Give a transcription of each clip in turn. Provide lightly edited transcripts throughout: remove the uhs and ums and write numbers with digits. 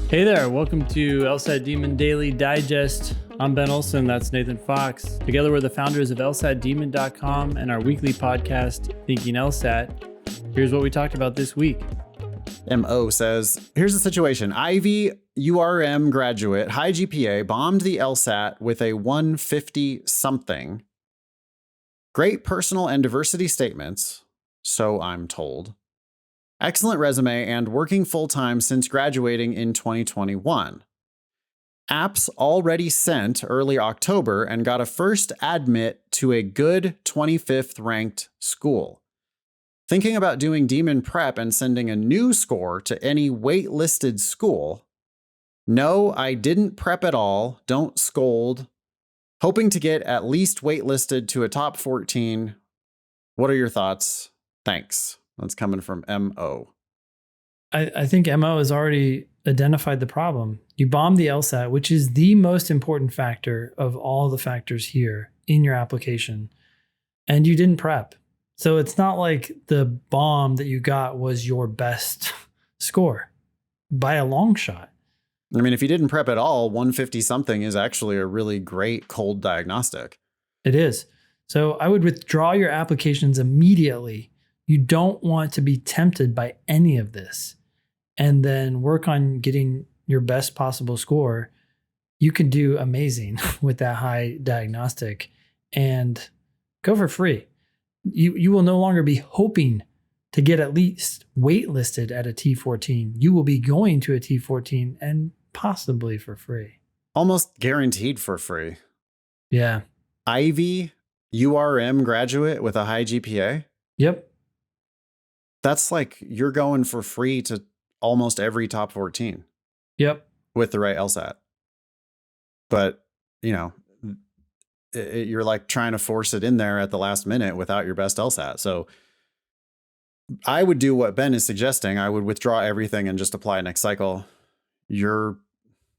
Hey there, welcome to LSAT Demon Daily Digest. I'm Ben Olson, that's Nathan Fox. Together we're the founders of LSATdemon.com and our weekly podcast, Thinking LSAT. Here's what we talked about this week. MO says, here's the situation. Ivy URM graduate, high GPA, bombed the LSAT with a 150 something. Great personal and diversity statements, so I'm told. Excellent resume and working full-time since graduating in 2021. Apps already sent early October and got a first admit to a good 25th ranked school. Thinking about doing Demon Prep and sending a new score to any waitlisted school. No, I didn't prep at all. Don't scold. Hoping to get at least waitlisted to a top 14. What are your thoughts? Thanks. That's coming from MO. I think MO has already identified the problem. You bombed the LSAT, which is the most important factor of all the factors here in your application, and you didn't prep. So it's not like the bomb that you got was your best score by a long shot. I mean, if you didn't prep at all, 150 something is actually a really great cold diagnostic. It is. So I would withdraw your applications immediately. You don't want to be tempted by any of this, and then work on getting your best possible score. You could do amazing with that high diagnostic and go for free. You will no longer be hoping to get at least waitlisted at a T14. You will be going to a T14 and possibly for free. Almost guaranteed for free. Yeah. Ivy URM graduate with a high GPA. Yep. That's like you're going for free to almost every top 14. Yep. With the right LSAT. But, you know, you're like trying to force it in there at the last minute without your best LSAT. So I would do what Ben is suggesting. I would withdraw everything and just apply next cycle. You're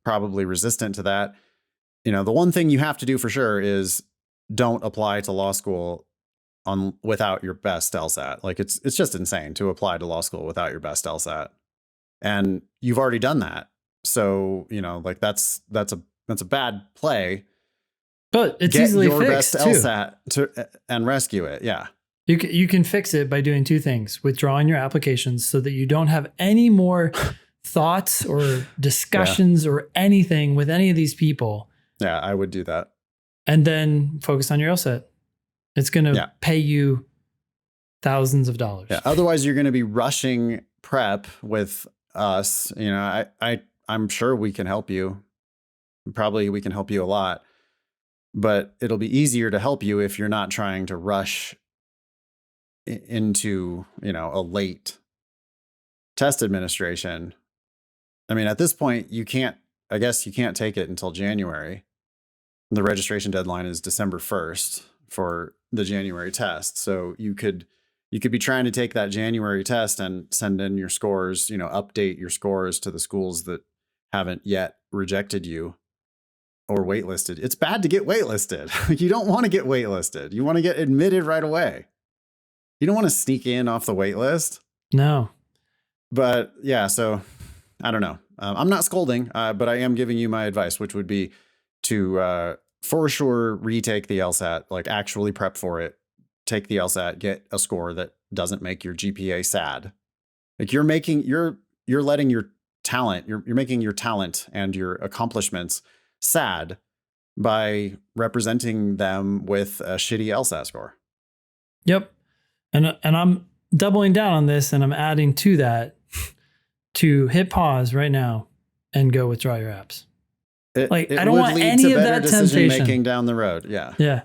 probably resistant to that. You know, the one thing you have to do for sure is don't apply to law school without your best LSAT. Like it's just insane to apply to law school without your best LSAT. And you've already done that. So, you know, like that's a bad play. But it's Get easily your fixed best too. LSAT and rescue it. Yeah. You can fix it by doing two things: withdrawing your applications so that you don't have any more thoughts or discussions or anything with any of these people. Yeah, I would do that. And then focus on your LSAT. It's going to pay you thousands of dollars. Yeah. Otherwise, you're going to be rushing prep with us. You know, I'm sure we can help you. Probably we can help you a lot. But it'll be easier to help you if you're not trying to rush into, you know, a late test administration. I mean, at this point, I guess you can't take it until January. The registration deadline is December 1st for the January test. So you could be trying to take that January test and send in your scores, you know, update your scores to the schools that haven't yet rejected you or waitlisted. It's bad to get waitlisted. You don't want to get waitlisted. You want to get admitted right away. You don't want to sneak in off the wait list. No. But yeah, so I don't know. I'm not scolding, but I am giving you my advice, which would be to for sure retake the LSAT, like actually prep for it, take the LSAT, get a score that doesn't make your GPA sad. Like you're letting your talent, you're making your talent and your accomplishments sad by representing them with a shitty LSAT score. Yep. And I'm doubling down on this, and I'm adding to that to hit pause right now and go withdraw your apps. I don't want any of that temptation making down the road. Yeah. Yeah.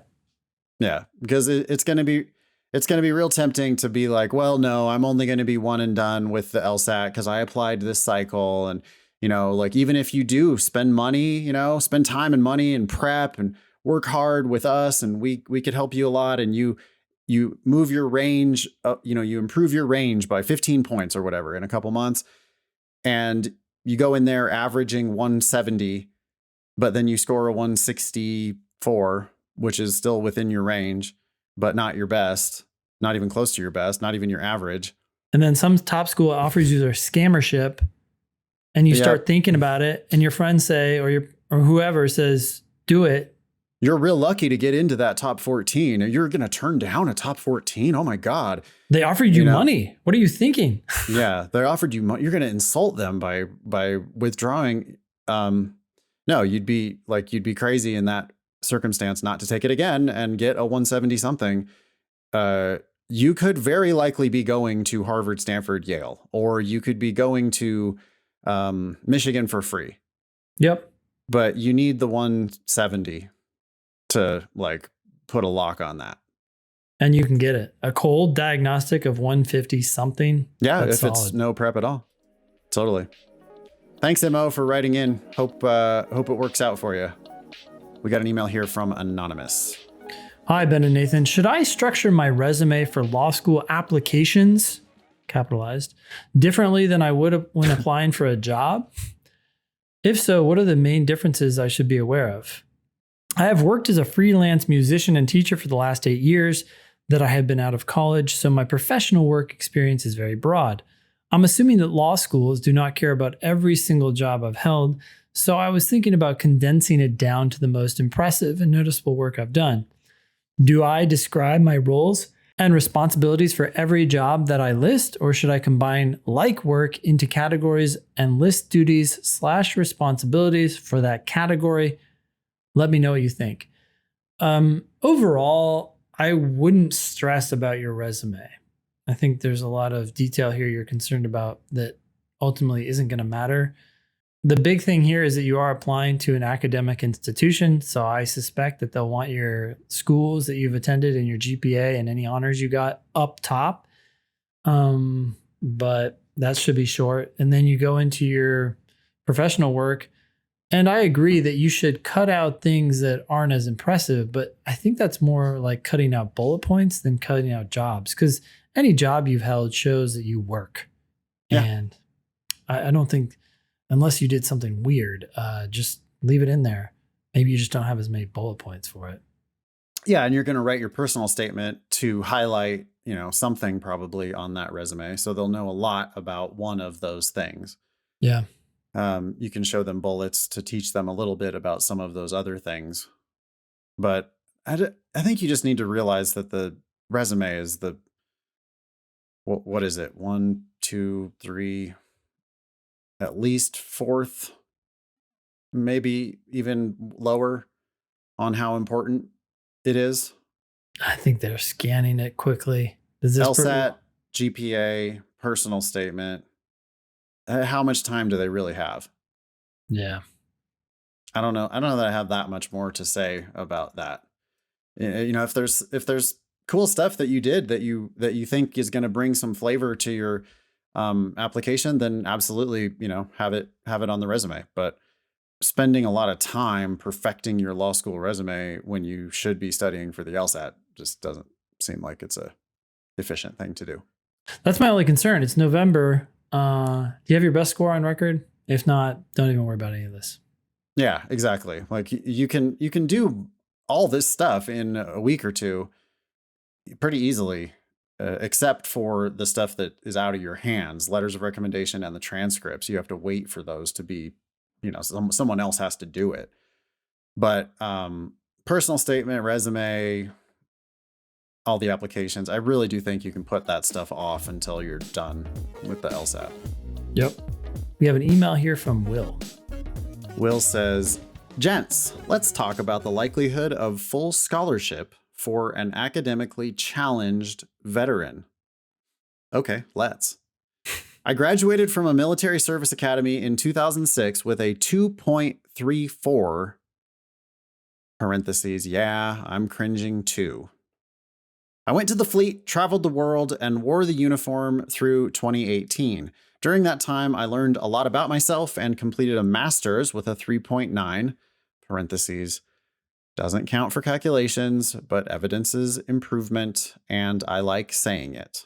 Yeah. Because it's going to be real tempting to be like, well, no, I'm only going to be one and done with the LSAT because I applied this cycle. And, you know, like even if you do spend money, you know, spend time and money and prep and work hard with us, and we could help you a lot. And you move your range, you know, you improve your range by 15 points or whatever in a couple months. And you go in there averaging 170, but then you score a 164, which is still within your range, but not your best, not even close to your best, not even your average. And then some top school offers you their scammership and you Yeah. start thinking about it, and your friends say, or whoever says, do it. You're real lucky to get into that top 14. You're going to turn down a top 14. Oh my God. They offered you money. What are you thinking? Yeah. They offered you money. You're going to insult them by withdrawing. No, you'd be crazy in that circumstance not to take it again and get a 170 something. You could very likely be going to Harvard, Stanford, Yale, or you could be going to Michigan for free. Yep. But you need the 170 to like put a lock on that. And you can get it. A cold diagnostic of 150 something. Yeah, if solid. It's no prep at all. Totally. Thanks, Mo, for writing in. Hope it works out for you. We got an email here from Anonymous. Hi, Ben and Nathan. Should I structure my resume for law school applications, capitalized, differently than I would when applying for a job? If so, what are the main differences I should be aware of? I have worked as a freelance musician and teacher for the last 8 years that I have been out of college, so my professional work experience is very broad. I'm assuming that law schools do not care about every single job I've held, so I was thinking about condensing it down to the most impressive and noticeable work I've done. Do I describe my roles and responsibilities for every job that I list, or should I combine like work into categories and list duties / responsibilities for that category? Let me know what you think. Overall, I wouldn't stress about your resume. I think there's a lot of detail here you're concerned about that ultimately isn't going to matter. The big thing here is that you are applying to an academic institution, so I suspect that they'll want your schools that you've attended and your GPA and any honors you got up top. But that should be short. And then you go into your professional work. And I agree that you should cut out things that aren't as impressive, but I think that's more like cutting out bullet points than cutting out jobs, because any job you've held shows that you work. Yeah. And I don't think, unless you did something weird, just leave it in there. Maybe you just don't have as many bullet points for it. Yeah, and you're going to write your personal statement to highlight, something probably on that resume, so they'll know a lot about one of those things. Yeah. You can show them bullets to teach them a little bit about some of those other things. But I think you just need to realize that the resume is what is it? 1, 2, 3, at least fourth, maybe even lower on how important it is. I think they're scanning it quickly. LSAT, GPA, personal statement. How much time do they really have? Yeah. I don't know that I have that much more to say about that. If there's cool stuff that you did that you think is going to bring some flavor to your application, then absolutely, have it on the resume. But spending a lot of time perfecting your law school resume when you should be studying for the LSAT just doesn't seem like it's a efficient thing to do. That's my only concern. It's November. Do you have your best score on record? If not, don't even worry about any of this. Yeah, exactly. Like you can do all this stuff in a week or two pretty easily, except for the stuff that is out of your hands, letters of recommendation and the transcripts. You have to wait for those to be, someone else has to do it. But personal statement, resume, all the applications, I really do think you can put that stuff off until you're done with the LSAT. Yep. We have an email here from Will. Will says, "Gents, let's talk about the likelihood of full scholarship for an academically challenged veteran." Okay, let's. I graduated from a military service academy in 2006 with a 2.34, parentheses, yeah, I'm cringing too. I went to the fleet, traveled the world, and wore the uniform through 2018. During that time, I learned a lot about myself and completed a master's with a 3.9, parentheses, doesn't count for calculations, but evidences improvement, and I like saying it.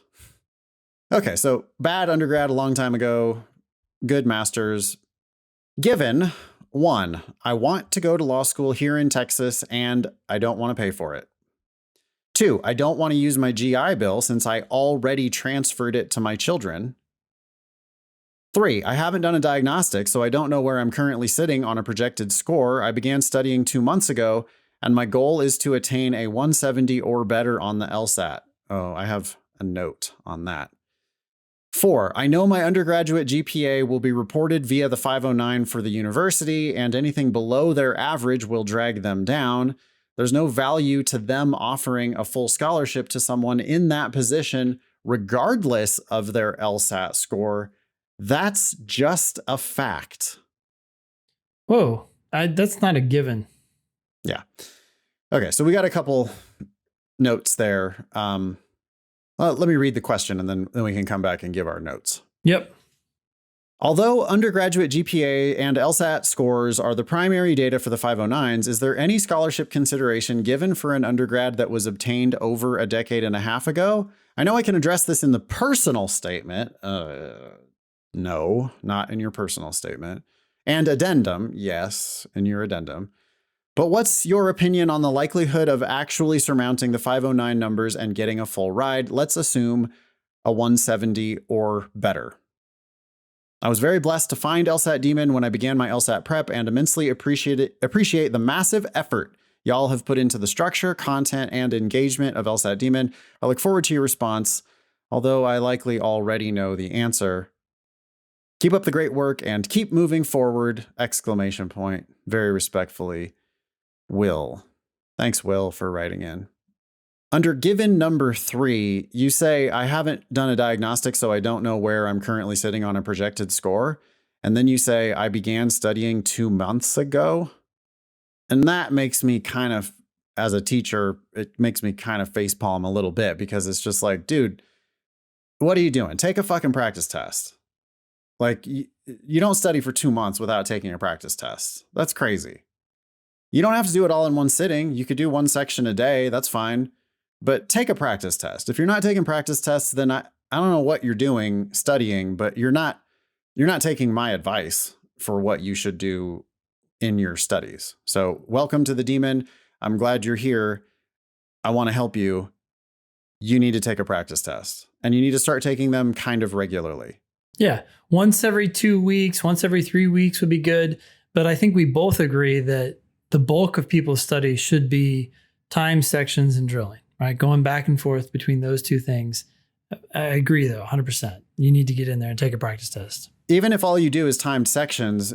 Okay, so bad undergrad a long time ago, good master's. Given, 1, I want to go to law school here in Texas, and I don't want to pay for it. 2, I don't want to use my GI Bill since I already transferred it to my children. 3, I haven't done a diagnostic, so I don't know where I'm currently sitting on a projected score. I began studying 2 months ago, and my goal is to attain a 170 or better on the LSAT. Oh, I have a note on that. 4, I know my undergraduate GPA will be reported via the 509 for the university, and anything below their average will drag them down. There's no value to them offering a full scholarship to someone in that position, regardless of their LSAT score. That's just a fact. Whoa, that's not a given. Yeah. Okay, so we got a couple notes there. Let me read the question and then we can come back and give our notes. Yep. Although undergraduate GPA and LSAT scores are the primary data for the 509s, is there any scholarship consideration given for an undergrad that was obtained over a decade and a half ago? I know I can address this in the personal statement. No, not in your personal statement. And addendum, yes, in your addendum. But what's your opinion on the likelihood of actually surmounting the 509 numbers and getting a full ride? Let's assume a 170 or better. I was very blessed to find LSAT Demon when I began my LSAT prep and immensely appreciate the massive effort y'all have put into the structure, content, and engagement of LSAT Demon. I look forward to your response, although I likely already know the answer. Keep up the great work and keep moving forward! ! Very respectfully, Will. Thanks, Will, for writing in. Under given number 3, you say, I haven't done a diagnostic, so I don't know where I'm currently sitting on a projected score. And then you say, I began studying 2 months ago. And that makes me kind of, as a teacher, it makes me kind of facepalm a little bit because it's just like, dude, what are you doing? Take a fucking practice test. Like, you don't study for 2 months without taking a practice test. That's crazy. You don't have to do it all in one sitting. You could do one section a day. That's fine. But take a practice test. If you're not taking practice tests, then I don't know what you're doing studying, but you're not taking my advice for what you should do in your studies. So welcome to the Demon. I'm glad you're here. I want to help you. You need to take a practice test and you need to start taking them kind of regularly. Yeah. Once every 2 weeks, once every 3 weeks would be good. But I think we both agree that the bulk of people's studies should be time sections and drilling, right? Going back and forth between those two things. I agree though, 100%. You need to get in there and take a practice test. Even if all you do is timed sections,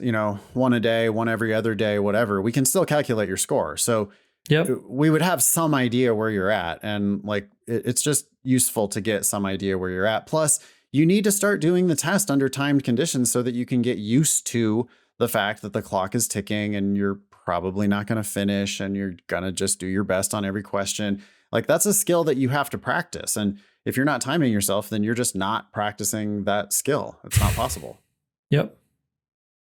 one a day, one every other day, whatever, we can still calculate your score. So yep, we would have some idea where you're at. And like, it's just useful to get some idea where you're at. Plus, you need to start doing the test under timed conditions so that you can get used to the fact that the clock is ticking and you're probably not going to finish and you're going to just do your best on every question. Like that's a skill that you have to practice. And if you're not timing yourself, then you're just not practicing that skill. It's not possible. Yep.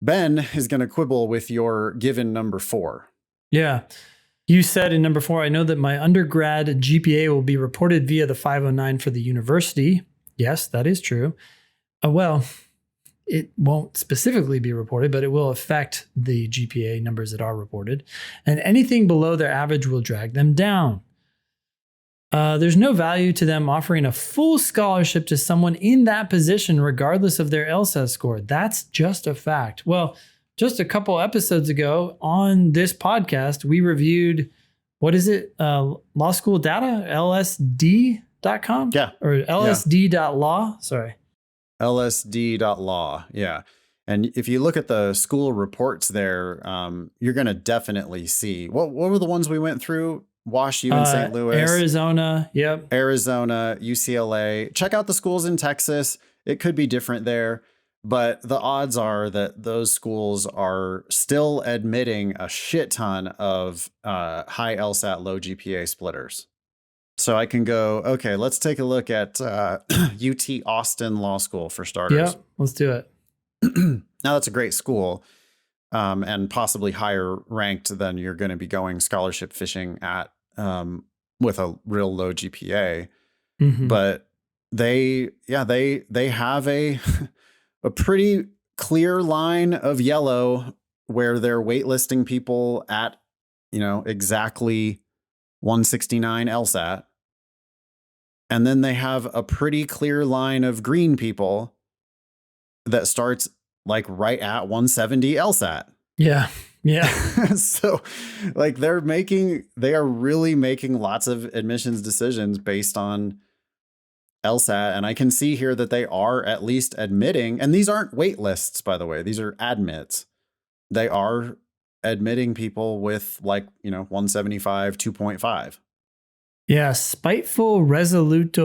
Ben is going to quibble with your given number 4. Yeah. You said in number 4, I know that my undergrad GPA will be reported via the 509 for the university. Yes, that is true. Well, it won't specifically be reported, but it will affect the GPA numbers that are reported. And anything below their average will drag them down. There's no value to them offering a full scholarship to someone in that position, regardless of their LSAT score. That's just a fact. Well, just a couple episodes ago on this podcast, we reviewed, what is it? Law school data, lsd.com? Yeah. Or lsd.law. Sorry. lsd.law. Yeah. And if you look at the school reports there, you're going to definitely see what were the ones we went through? Wash U in St. Louis, Arizona. Yep. Arizona, UCLA. Check out the schools in Texas. It could be different there, but the odds are that those schools are still admitting a shit ton of high LSAT, low GPA splitters. So I can go, okay, let's take a look at UT Austin Law School for starters. Yep, let's do it. Now that's a great school and possibly higher ranked than you're going to be going scholarship fishing at with a real low GPA. Mm-hmm. But they have a pretty clear line of yellow where they're waitlisting people at, exactly 169 LSAT. And then they have a pretty clear line of green people that starts like right at 170 LSAT. Yeah. Yeah. So like they are really making lots of admissions decisions based on LSAT. And I can see here that they are at least admitting, and these aren't wait lists, by the way, these are admits. They are admitting people with like, 175, 2.5. Yeah. Huh? Spiteful, resolute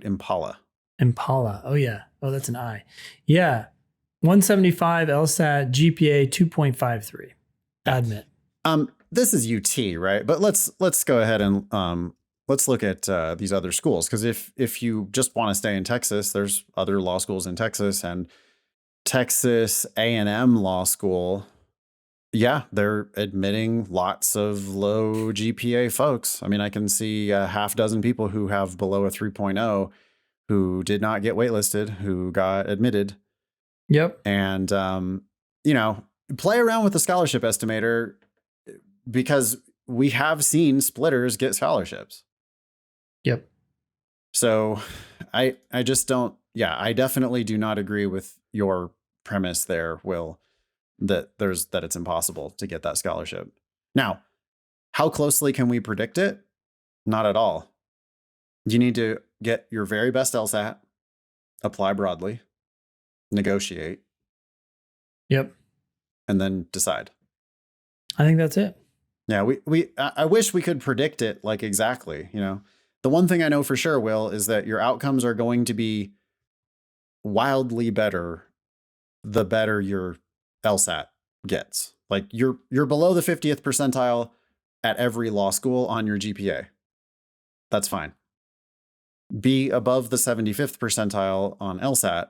Impala. Impala. Oh, yeah. Oh, that's an I. Yeah. 175 LSAT, GPA 2.53. Admit. This is UT, right? But let's go ahead and let's look at these other schools, because if you just want to stay in Texas, there's other law schools in Texas, and Texas A&M Law School. Yeah, they're admitting lots of low GPA folks. I mean, I can see a half dozen people who have below a 3.0 who did not get waitlisted, who got admitted. Yep. And, play around with the scholarship estimator, because we have seen splitters get scholarships. Yep. So I just don't, I definitely do not agree with your premise there, Will, that it's impossible to get that scholarship. Now, how closely can we predict it? Not at all. You need to get your very best LSAT, apply broadly, negotiate. Yep. And then decide. I think that's it. Yeah, I wish we could predict it like exactly, The one thing I know for sure, Will, is that your outcomes are going to be wildly better the better your LSAT gets. Like you're below the 50th percentile at every law school on your GPA. That's fine. Be above the 75th percentile on LSAT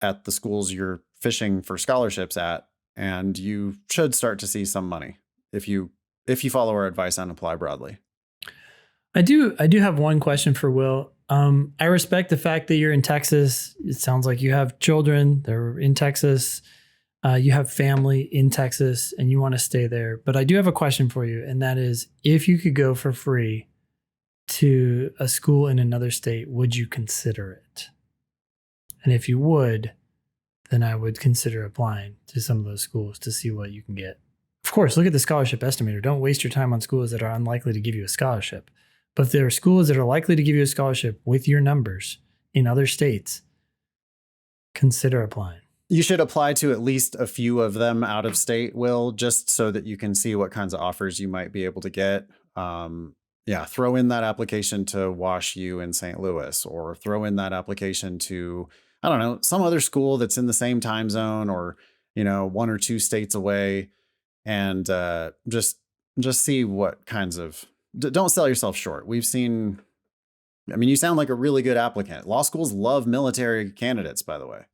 at the schools you're fishing for scholarships at, and you should start to see some money if you follow our advice and apply broadly. I do have one question for Will. I respect the fact that you're in Texas. It sounds like you have children. They're in Texas. You have family in Texas and you want to stay there. But I do have a question for you. And that is, if you could go for free to a school in another state, would you consider it? And if you would, then I would consider applying to some of those schools to see what you can get. Of course, look at the scholarship estimator. Don't waste your time on schools that are unlikely to give you a scholarship. But if there are schools that are likely to give you a scholarship with your numbers in other states, consider applying. You should apply to at least a few of them out of state, Will, just so that you can see what kinds of offers you might be able to get. Throw in that application to Wash U in St. Louis, or throw in that application to, I don't know, some other school that's in the same time zone, or, 1 or 2 states away, and just see what kinds of, don't sell yourself short. We've seen, you sound like a really good applicant. Law schools love military candidates, by the way.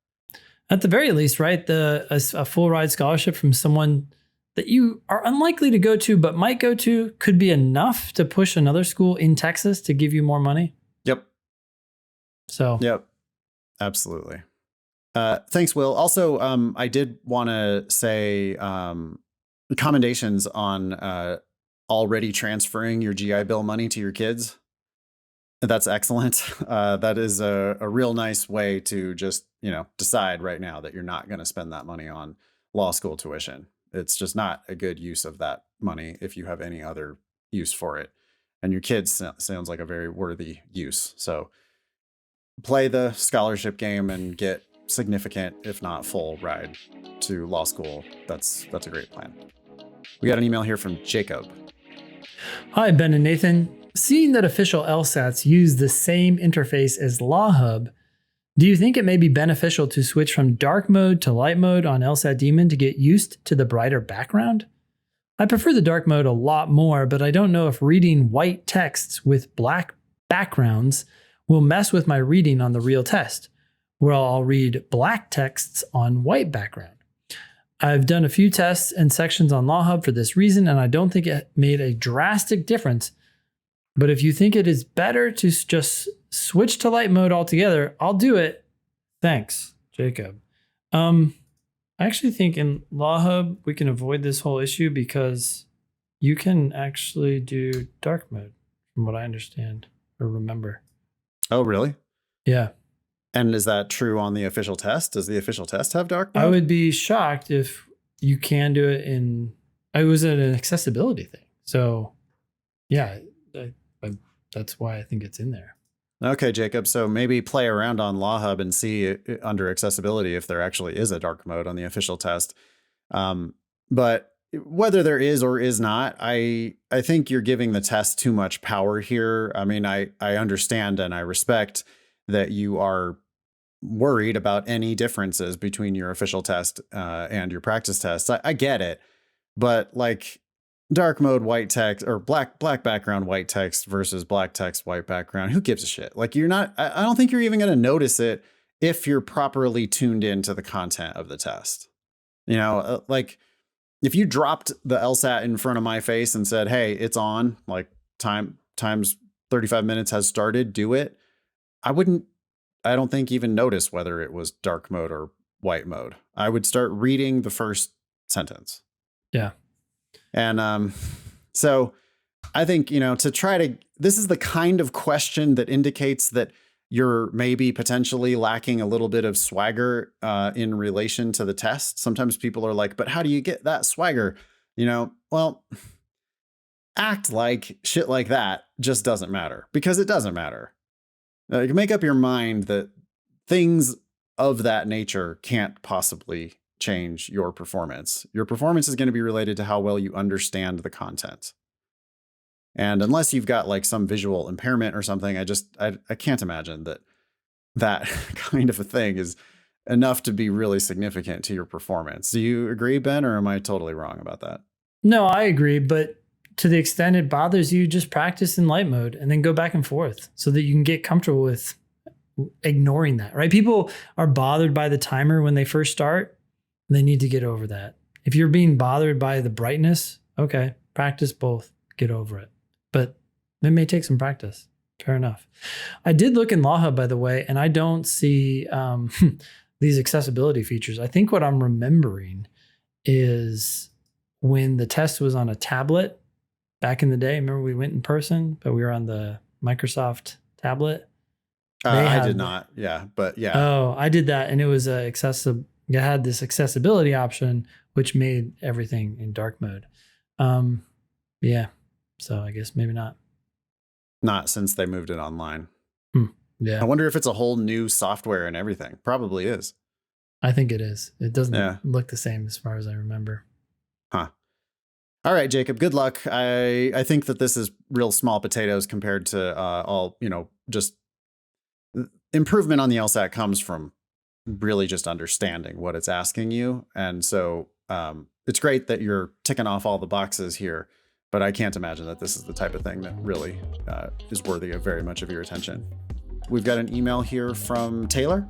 At the very least, right? A full ride scholarship from someone that you are unlikely to go to, but might go to, could be enough to push another school in Texas to give you more money. Yep. So. Yep. Absolutely. Thanks, Will. Also, I did want to say commendations on already transferring your GI Bill money to your kids. That's excellent. That is a real nice way to just, decide right now that you're not going to spend that money on law school tuition. It's just not a good use of that money if you have any other use for it. And your kids sounds like a very worthy use. So play the scholarship game and get significant, if not full, ride to law school. That's a great plan. We got an email here from Jacob. Hi, Ben and Nathan. Seeing that official LSATs use the same interface as LawHub, do you think it may be beneficial to switch from dark mode to light mode on LSAT Demon to get used to the brighter background? I prefer the dark mode a lot more, but I don't know if reading white texts with black backgrounds will mess with my reading on the real test, where I'll read black texts on white background. I've done a few tests and sections on LawHub for this reason, and I don't think it made a drastic difference. But if you think it is better to just switch to light mode altogether, I'll do it. Thanks, Jacob. I actually think in LawHub we can avoid this whole issue because you can actually do dark mode, from what I understand or remember. Oh, really? Yeah. And is that true on the official test? Does the official test have dark I mode? would be shocked if you can do it it was an accessibility thing. So yeah, I, that's why I think it's in there. Okay, Jacob. So maybe play around on LawHub and see under accessibility if there actually is a dark mode on the official test. But whether there is or is not, I think you're giving the test too much power here. I mean, I understand and I respect that you are worried about any differences between your official test and your practice test. I get it, but like dark mode white text or black background white text versus black text white background, who gives a shit? Like you're not. I don't think you're even going to notice it if you're properly tuned into the content of the test. You know, like if you dropped the LSAT in front of my face and said, "Hey, it's on," like times 35 minutes has started, do it. I don't think even notice whether it was dark mode or white mode. I would start reading the first sentence. Yeah. And so I think, this is the kind of question that indicates that you're maybe potentially lacking a little bit of swagger in relation to the test. Sometimes people are like, but how do you get that swagger? Well, act like shit like that just doesn't matter, because it doesn't matter. You can make up your mind that things of that nature can't possibly change your performance. Your performance is going to be related to how well you understand the content. And unless you've got like some visual impairment or something, I can't imagine that kind of a thing is enough to be really significant to your performance. Do you agree, Ben, or am I totally wrong about that? No, I agree, but to the extent it bothers you, just practice in light mode and then go back and forth so that you can get comfortable with ignoring that, right? People are bothered by the timer when they first start. They need to get over that. If you're being bothered by the brightness, okay, practice both, get over it. But it may take some practice. Fair enough. I did look in LawHub, by the way, and I don't see these accessibility features. I think what I'm remembering is when the test was on a tablet back in the day. Remember we went in person, but we were on the Microsoft tablet. I did not. Yeah. But yeah. Oh, I did that. And it was accessible. You had this accessibility option, which made everything in dark mode. Yeah. So I guess maybe not. Not since they moved it online. Yeah. I wonder if it's a whole new software and everything. Probably is. I think it is. It doesn't look the same as far as I remember. Huh. All right, Jacob, good luck. I think that this is real small potatoes compared to all, just improvement on the LSAT comes from really just understanding what it's asking you. And so it's great that you're ticking off all the boxes here, but I can't imagine that this is the type of thing that really is worthy of very much of your attention. We've got an email here from Taylor.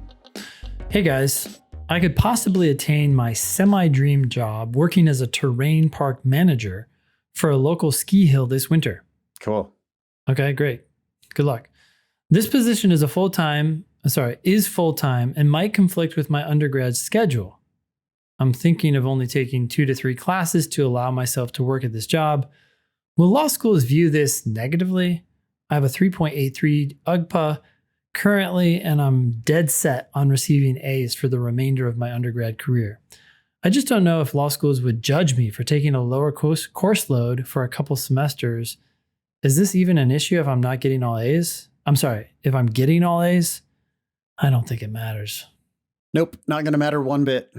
Hey guys, I could possibly attain my semi-dream job working as a terrain park manager for a local ski hill this winter. Cool. Okay, great. Good luck. This position is full-time and might conflict with my undergrad schedule. I'm thinking of only taking 2 to 3 classes to allow myself to work at this job. Will law schools view this negatively? I have a 3.83 UGPA currently, and I'm dead set on receiving A's for the remainder of my undergrad career. I just don't know if law schools would judge me for taking a lower course load for a couple semesters. Is this even an issue if I'm not getting all A's? I'm sorry, if I'm getting all A's? I don't think it matters. Nope, not going to matter one bit.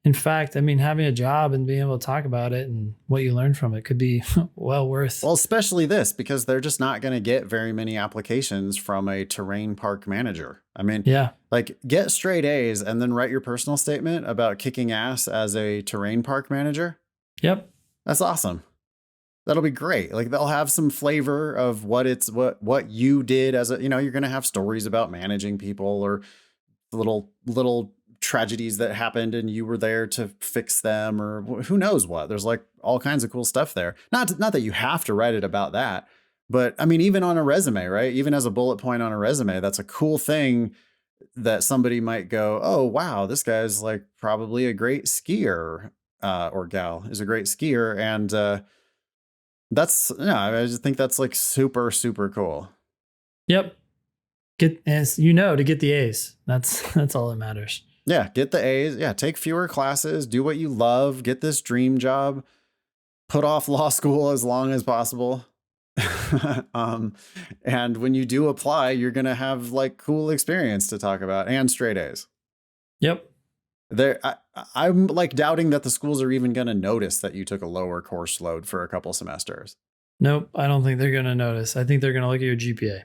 In fact, I mean, having a job and being able to talk about it and what you learn from it could be well worth. Well, especially this, because they're just not going to get very many applications from a terrain park manager. I mean, like get straight A's and then write your personal statement about kicking ass as a terrain park manager. Yep. That's awesome. That'll be great. Like they'll have some flavor of what you did as a, you're going to have stories about managing people or little tragedies that happened and you were there to fix them or who knows what. There's like all kinds of cool stuff there. Not that you have to write it about that, but I mean, even on a resume, right? Even as a bullet point on a resume, that's a cool thing that somebody might go, oh, wow, this guy's like probably a great skier or gal is a great skier. And I just think that's like super, super cool. Yep. to get the A's. That's all that matters. Yeah, get the A's. Yeah, take fewer classes, do what you love, get this dream job, put off law school as long as possible. And when you do apply, you're going to have like cool experience to talk about and straight A's. Yep. I'm like doubting that the schools are even going to notice that you took a lower course load for a couple semesters. Nope. I don't think they're going to notice. I think they're going to look at your GPA.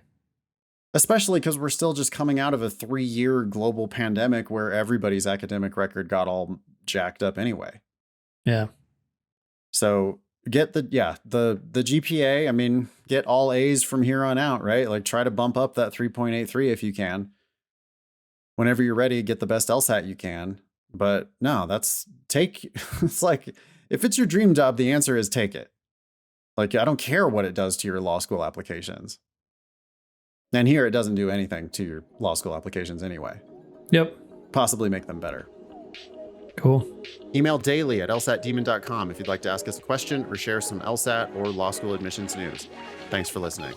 Especially because we're still just coming out of a 3-year global pandemic where everybody's academic record got all jacked up anyway. Yeah. So get the GPA. I mean, get all A's from here on out, right? Like try to bump up that 3.83 if you can. Whenever you're ready, get the best LSAT you can. But no, it's like, if it's your dream job, the answer is take it. Like, I don't care what it does to your law school applications. And here, it doesn't do anything to your law school applications anyway. Yep. Possibly make them better. Cool. Email daily@lsatdemon.com if you'd like to ask us a question or share some LSAT or law school admissions news. Thanks for listening.